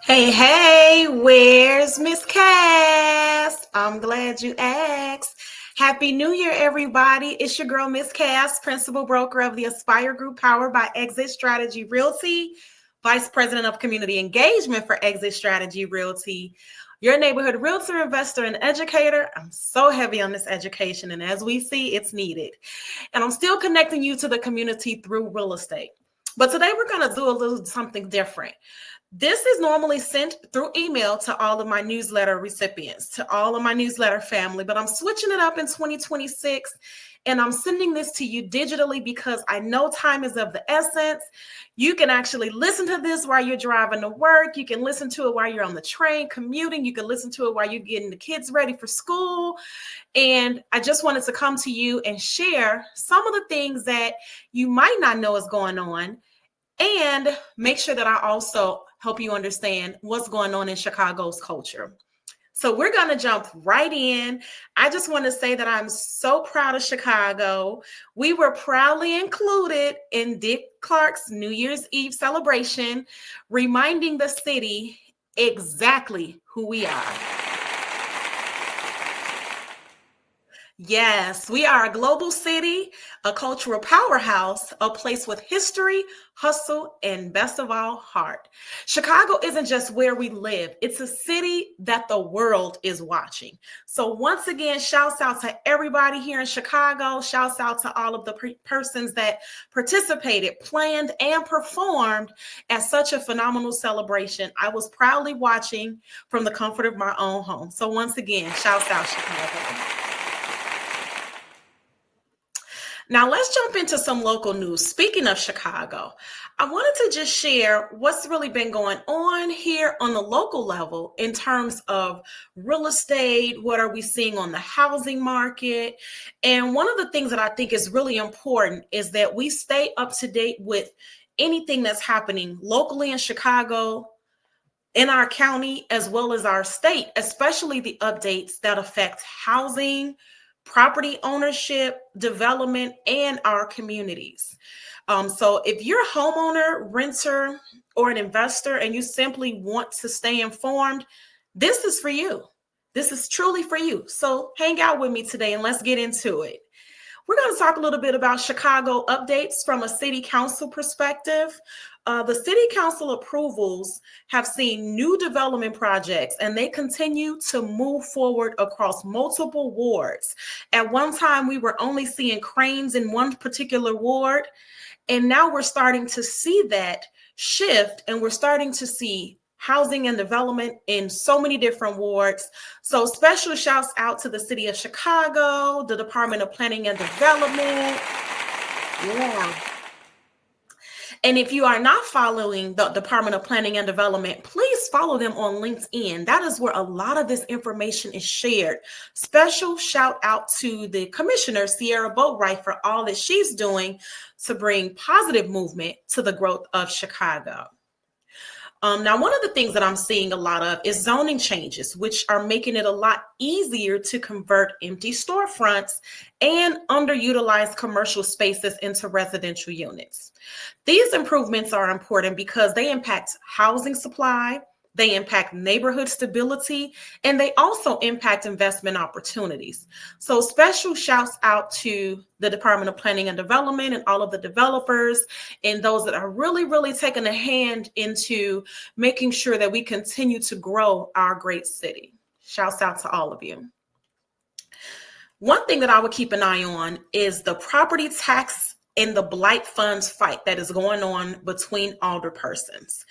Hey, where's Ms.Cass? I'm glad you asked. Happy New Year, everybody. It's your girl, Ms.Cass, principal broker of the Aspire Group powered by Exit Strategy Realty, vice president of community engagement for Exit Strategy Realty, your neighborhood realtor, investor, and educator. I'm so heavy on this education, and as we see, it's needed. And I'm still connecting you to the community through real estate. But today we're going to do a little something different. This is normally sent through email to all of my newsletter recipients, to all of my newsletter family, but I'm switching it up in 2026 and I'm sending this to you digitally because I know time is of the essence. You can actually listen to this while you're driving to work. You can listen to it while you're on the train commuting. You can listen to it while you're getting the kids ready for school. And I just wanted to come to you and share some of the things that you might not know is going on and make sure that I also help you understand what's going on in Chicago's culture. So we're going to jump right in. I just want to say that I'm so proud of Chicago. We were proudly included in Dick Clark's New Year's Eve celebration, reminding the city exactly who we are. Yes, we are a global city, a cultural powerhouse, a place with history, hustle, and best of all, heart. Chicago isn't just where we live, it's a city that the world is watching. So once again, shouts out to everybody here in Chicago. Shouts out to all of the persons that participated, planned, and performed at such a phenomenal celebration. I was proudly watching from the comfort of my own home. So once again, shouts out Chicago. Now, let's jump into some local news. Speaking of Chicago, I wanted to just share what's really been going on here on the local level in terms of real estate. What are we seeing on the housing market? And one of the things that I think is really important is that we stay up to date with anything that's happening locally in Chicago, in our county, as well as our state, especially the updates that affect housing, property ownership, development, and our communities. So if you're a homeowner, renter, or an investor, and you simply want to stay informed, this is for you. This is truly for you. So hang out with me today and let's get into it. We're going to talk a little bit about Chicago updates from a city council perspective. The city council approvals have seen new development projects and they continue to move forward across multiple wards. At one time, we were only seeing cranes in one particular ward, and now we're starting to see that shift and we're starting to see housing and development in so many different wards. So special shouts out to the city of Chicago, the Department of Planning and Development. Yeah. And if you are not following the Department of Planning and Development, please follow them on LinkedIn. That is where a lot of this information is shared. Special shout out to the Commissioner, Sierra Boatwright, for all that she's doing to bring positive movement to the growth of Chicago. Now, one of the things that I'm seeing a lot of is zoning changes, which are making it a lot easier to convert empty storefronts and underutilized commercial spaces into residential units. These improvements are important because they impact housing supply, they impact neighborhood stability, and they also impact investment opportunities. So special shouts out to the Department of Planning and Development and all of the developers and those that are really, really taking a hand into making sure that we continue to grow our great city. Shouts out to all of you. One thing that I would keep an eye on is the property tax and the blight funds fight that is going on between alderpersons.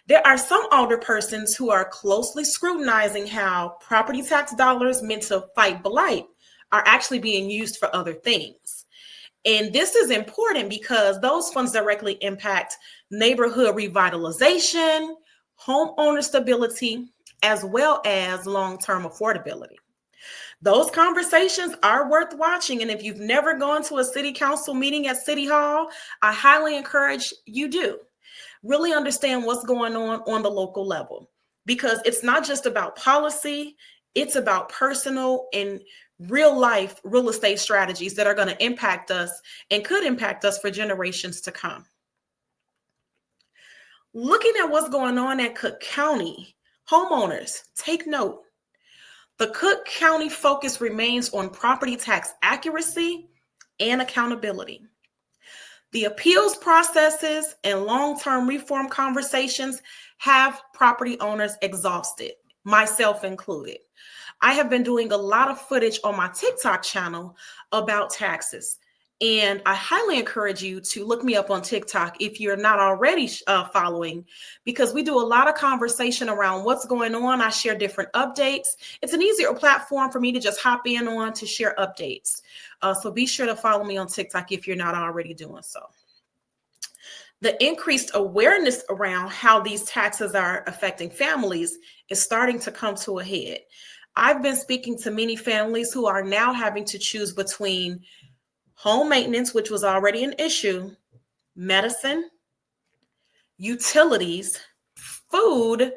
There are some alderpersons who are closely scrutinizing how property tax dollars meant to fight blight are actually being used for other things. And this is important because those funds directly impact neighborhood revitalization, homeowner stability, as well as long-term affordability. Those conversations are worth watching. And if you've never gone to a city council meeting at City Hall, I highly encourage you do. Really understand what's going on the local level, because it's not just about policy, it's about personal and real life real estate strategies that are going to impact us and could impact us for generations to come. Looking at what's going on at Cook County, homeowners, take note. The Cook County focus remains on property tax accuracy and accountability. The appeals processes and long-term reform conversations have property owners exhausted, myself included. I have been doing a lot of footage on my TikTok channel about taxes. And I highly encourage you to look me up on TikTok if you're not already following, because we do a lot of conversation around what's going on. I share different updates. It's an easier platform for me to just hop in on to share updates. So be sure to follow me on TikTok if you're not already doing so. The increased awareness around how these taxes are affecting families is starting to come to a head. I've been speaking to many families who are now having to choose between home maintenance, which was already an issue, medicine, utilities, food,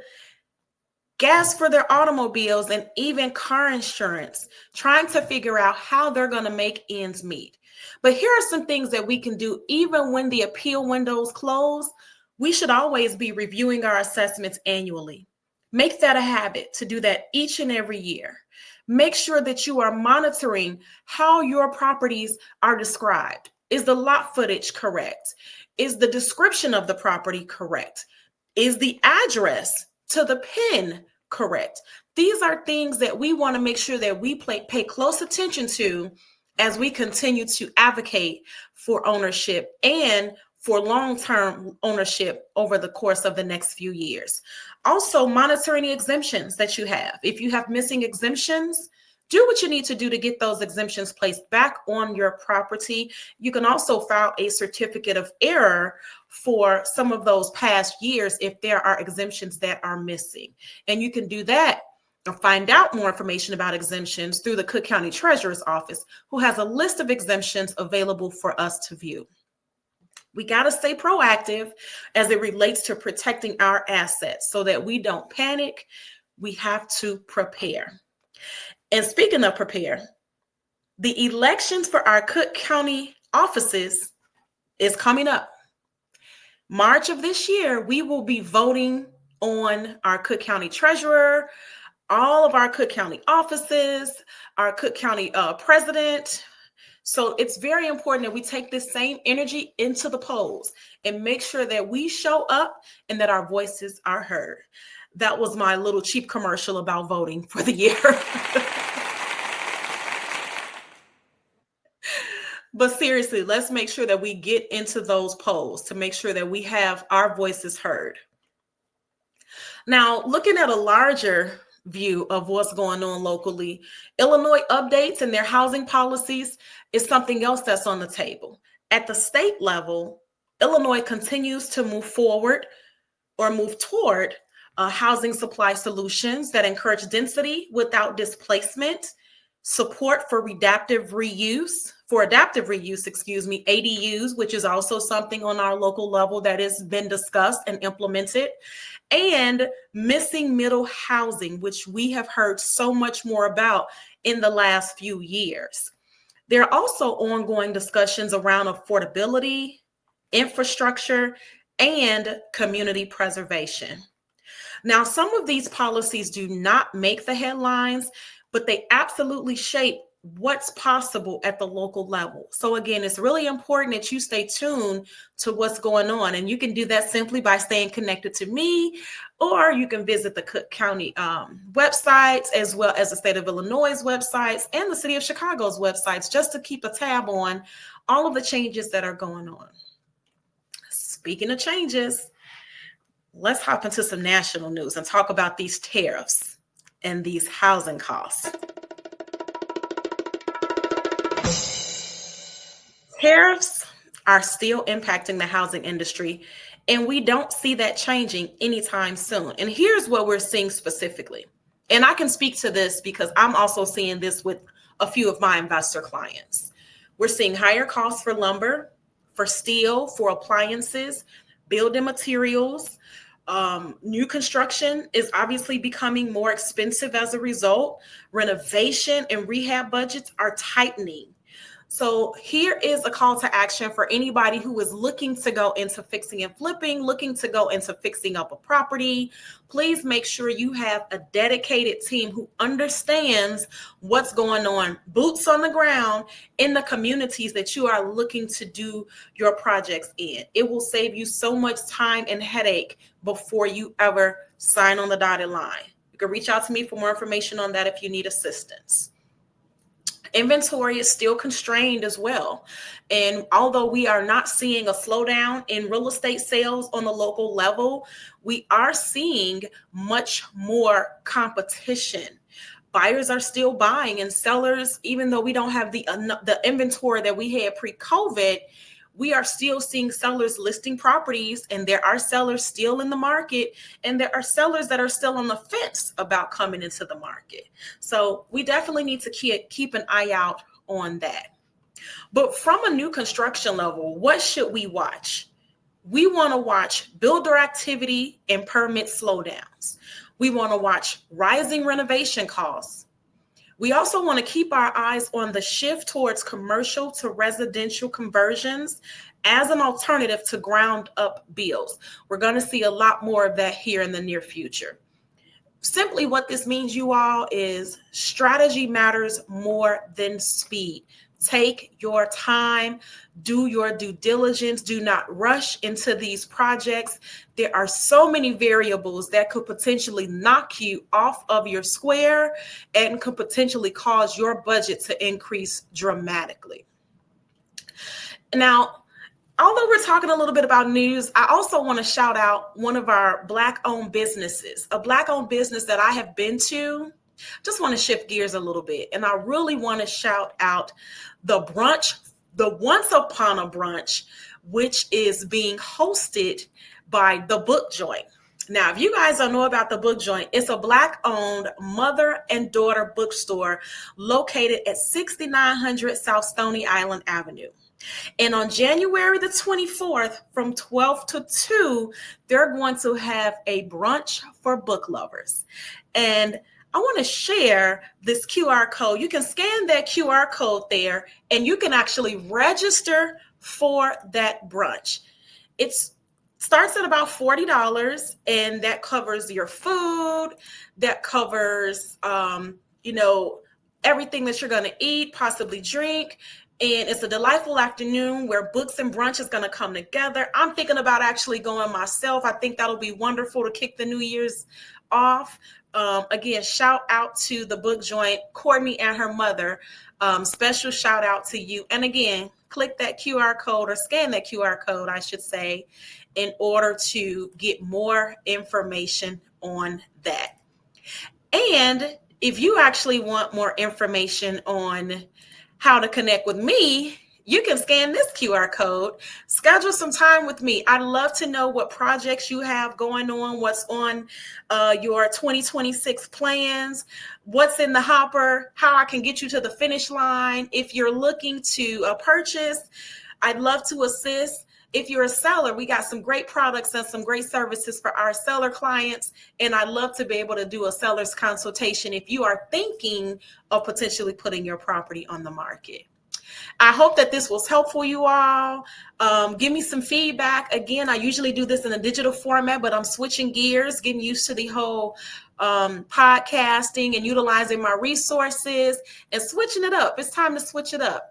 gas for their automobiles, and even car insurance, trying to figure out how they're going to make ends meet. But here are some things that we can do even when the appeal windows close. We should always be reviewing our assessments annually. Make that a habit to do that each and every year. Make sure that you are monitoring how your properties are described. Is the lot footage correct? Is the description of the property correct? Is the address to the PIN correct? These are things that we want to make sure that we pay close attention to as we continue to advocate for ownership and for long-term ownership over the course of the next few years. Also, monitoring the exemptions that you have. If you have missing exemptions, do what you need to do to get those exemptions placed back on your property. You can also file a certificate of error for some of those past years if there are exemptions that are missing. And you can do that or find out more information about exemptions through the Cook County Treasurer's Office, who has a list of exemptions available for us to view. We got to stay proactive as it relates to protecting our assets so that we don't panic. We have to prepare. And speaking of prepare, the elections for our Cook County offices is coming up. March of this year, we will be voting on our Cook County Treasurer, all of our Cook County offices, our Cook County president. So it's very important that we take this same energy into the polls and make sure that we show up and that our voices are heard. That was my little cheap commercial about voting for the year. But seriously, let's make sure that we get into those polls to make sure that we have our voices heard. Now, looking at a larger view of what's going on locally, Illinois updates and their housing policies is something else that's on the table. At the state level, Illinois continues to move forward or move toward housing supply solutions that encourage density without displacement, support for adaptive reuse, ADUs, which is also something on our local level that has been discussed and implemented, and missing middle housing, which we have heard so much more about in the last few years. There are also ongoing discussions around affordability, infrastructure, and community preservation. Now, some of these policies do not make the headlines, but they absolutely shape what's possible at the local level. So again, it's really important that you stay tuned to what's going on. And you can do that simply by staying connected to me, or you can visit the Cook County websites, as well as the state of Illinois' websites and the city of Chicago's websites, just to keep a tab on all of the changes that are going on. Speaking of changes, let's hop into some national news and talk about these tariffs and these housing costs. Tariffs are still impacting the housing industry, and we don't see that changing anytime soon. And here's what we're seeing specifically. And I can speak to this because I'm also seeing this with a few of my investor clients. We're seeing higher costs for lumber, for steel, for appliances, building materials. New construction is obviously becoming more expensive as a result. Renovation and rehab budgets are tightening. So here is a call to action for anybody who is looking to go into fixing and flipping, looking to go into fixing up a property. Please make sure you have a dedicated team who understands what's going on, boots on the ground in the communities that you are looking to do your projects in. It will save you so much time and headache before you ever sign on the dotted line. You can reach out to me for more information on that if you need assistance. Inventory is still constrained as well. And although we are not seeing a slowdown in real estate sales on the local level, we are seeing much more competition. Buyers are still buying, and sellers, even though we don't have the inventory that we had pre-COVID, we are still seeing sellers listing properties, and there are sellers still in the market, and there are sellers that are still on the fence about coming into the market. So we definitely need to keep an eye out on that. But from a new construction level, what should we watch? We want to watch builder activity and permit slowdowns. We want to watch rising renovation costs. We also want to keep our eyes on the shift towards commercial to residential conversions as an alternative to ground up builds. We're going to see a lot more of that here in the near future. Simply what this means, you all, is strategy matters more than speed. Take your time, do your due diligence, do not rush into these projects. There are so many variables that could potentially knock you off of your square and could potentially cause your budget to increase dramatically. Now, although we're talking a little bit about news, I also want to shout out one of our Black-owned businesses, a Black-owned business that I have been to. Just want to shift gears a little bit. And I really want to shout out the brunch, the Once Upon a Brunch, which is being hosted by The Book Joint. Now, if you guys don't know about The Book Joint, it's a Black-owned mother and daughter bookstore located at 6900 South Stony Island Avenue. And on January the 24th from 12 to 2, they're going to have a brunch for book lovers. And I want to share this QR code. You can scan that QR code there, and you can actually register for that brunch. It starts at about $40, and that covers your food, that covers, everything that you're going to eat, possibly drink. And it's a delightful afternoon where books and brunch is going to come together. I'm thinking about actually going myself. I think that'll be wonderful to kick the New Year's off. Again, shout out to The Book Joint, Courtney and her mother. Special shout out to you. And again, click that QR code, or scan that QR code, I should say, in order to get more information on that. And if you actually want more information on how to connect with me, you can scan this QR code, schedule some time with me. I'd love to know what projects you have going on, what's on your 2026 plans, what's in the hopper, how I can get you to the finish line. If you're looking to purchase, I'd love to assist. If you're a seller, we got some great products and some great services for our seller clients. And I'd love to be able to do a seller's consultation if you are thinking of potentially putting your property on the market. I hope that this was helpful, you all. Give me some feedback. Again, I usually do this in a digital format, but I'm switching gears, getting used to the whole podcasting and utilizing my resources and switching it up. It's time to switch it up.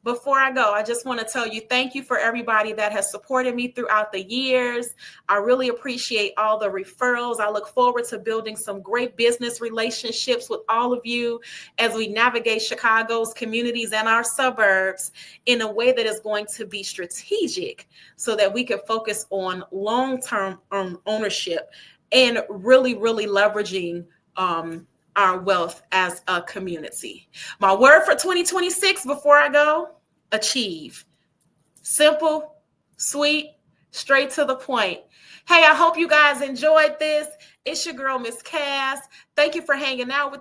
Before I go, I just want to tell you thank you for everybody that has supported me throughout the years. I really appreciate all the referrals. I look forward to building some great business relationships with all of you as we navigate Chicago's communities and our suburbs in a way that is going to be strategic so that we can focus on long-term ownership and really, really leveraging our wealth as a community. My word for 2026 before I go: achieve. Simple, sweet, straight to the point. Hey, I hope you guys enjoyed this. It's your girl, Ms.Cass. Thank you for hanging out with